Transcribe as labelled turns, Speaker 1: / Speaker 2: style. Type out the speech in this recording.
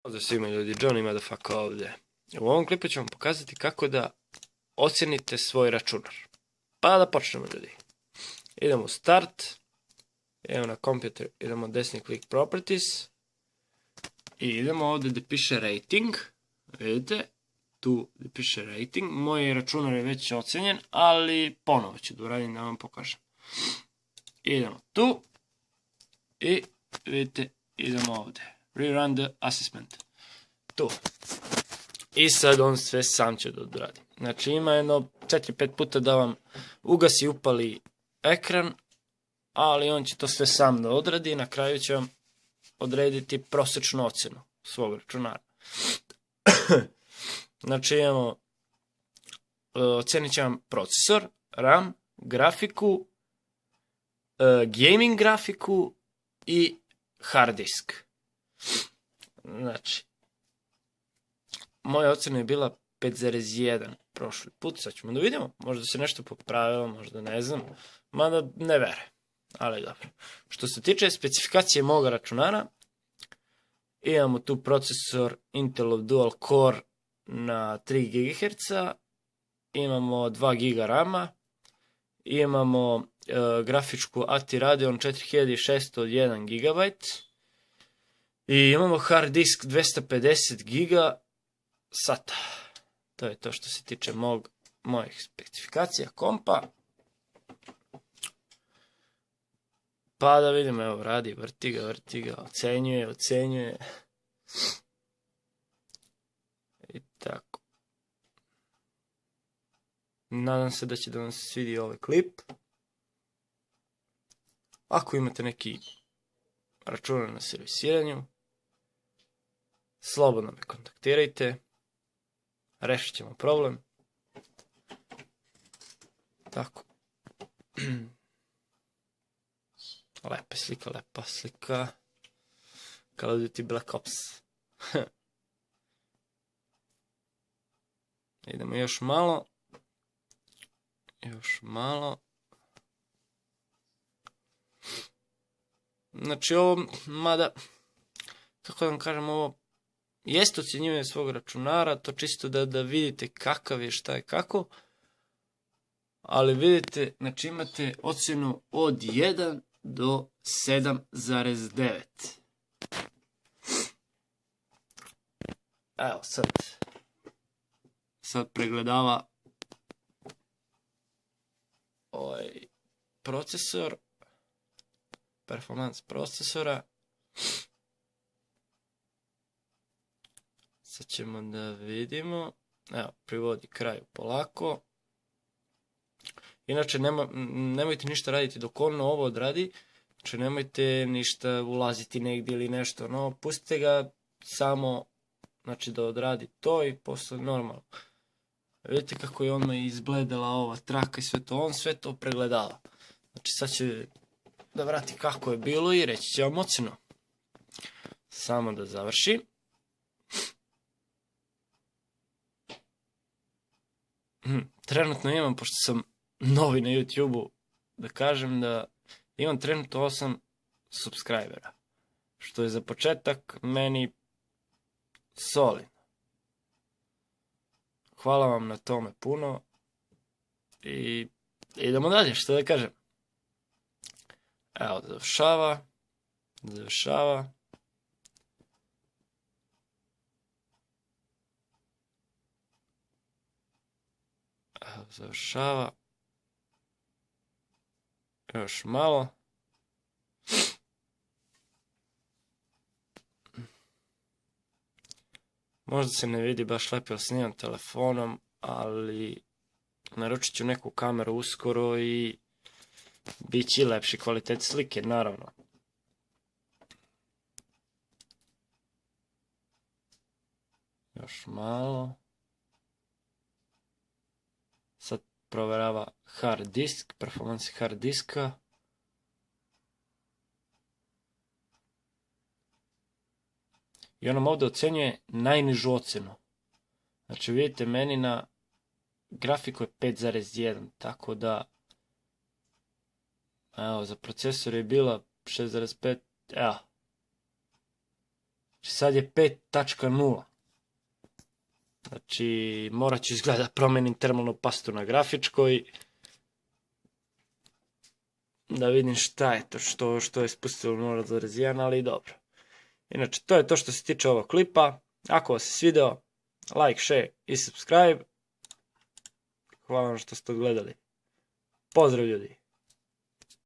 Speaker 1: Pozdrav svima ljudi, Johnny Motherfucker ovdje. U ovom klipu ću vam pokazati kako da ocjenite svoj računar. Pa da počnemo ljudi. Idemo u start. Idemo na kompjuter, idemo desni klik properties. I idemo ovdje gdje piše rating. Vidite, tu gdje piše rating. Moj računar je već ocjenjen, ali ponovo ću da uradim da vam pokažem. Idemo tu. I vidite, idemo ovdje. Rerun the assessment. Tu. I sad on sve sam će da odradi. Znači ima jedno 4-5 puta da vam ugasi i upali ekran, ali on će to sve sam da odradi i na kraju će vam odrediti prosječnu ocjenu svog računara. Znači imamo, ocjenit će vam procesor, RAM, grafiku, gaming grafiku i hard disk. Znači, moja ocjena je bila 5,1 prošli put, sad ćemo da vidimo, možda se nešto popravilo, možda ne znam, mada ne vere, ali dobro. Što se tiče specifikacije moga računara, imamo tu procesor Intelov Dual Core na 3 GHz, imamo 2 GB RAM-a, imamo grafičku ATI Radeon 4600 od 1 GB, i imamo hard disk 250 GB SATA. To je to što se tiče mojih specifikacija kompa. Pa da vidimo, evo radi, vrti ga, ocenjuje. I tako. Nadam se da će da vam se svidi ovaj klip. Ako imate neki računar na servisiranju, slobodno me kontaktirajte, rešit ćemo problem. Tako. Lepa slika. Call of Duty Black Ops. Idemo još malo. Znači ovo, mada, kako da vam kažem, ovo jeste ocjenjivanje svog računara, to čisto da vidite kakav je, šta je kako. Ali vidite, znači imate ocjenu od 1 do 7,9. Evo sad pregledava ovaj procesor, performans procesora. Sad ćemo da vidimo. Evo, privodi kraju polako. Inače, nemojte ništa raditi dok on ovo odradi. Znači, nemojte ništa ulaziti negdje ili nešto. No, pustite ga samo, znači, da odradi to i posle normalno. Vidite kako je odmah izbledela ova traka i sve to. On sve to pregledava. Znači, sad će da vrati kako je bilo i reći će vam ocjenu. Samo da završi. Trenutno imam, pošto sam novi na YouTube-u, da kažem da imam trenutno 8 subscribera. Što je za početak meni solidno. Hvala vam na tome puno. I idemo dalje, što da kažem. Evo, završava. Evo, završava. Još malo. Možda se ne vidi baš lepo jer snimam telefonom, ali naručit ću neku kameru uskoro i bit će lepši kvalitet slike, naravno. Još malo. Sad provjerava hard disk, performance hard diska. I on nam ovdje ocenjuje najnižu ocjenu. Znači vidite, meni na grafiku je 5,1, tako da evo, za procesor je bila 6,5, evo, Znači sad je 5.0. Znači morat ću izgleda da promenim termalnu pastu na grafičkoj. Da vidim šta je to što je spustilo 0.1, ali dobro. Inače, to je to što se tiče ovog klipa. Ako vas je svideo, like, share i subscribe. Hvala vam što ste gledali. Pozdrav ljudi!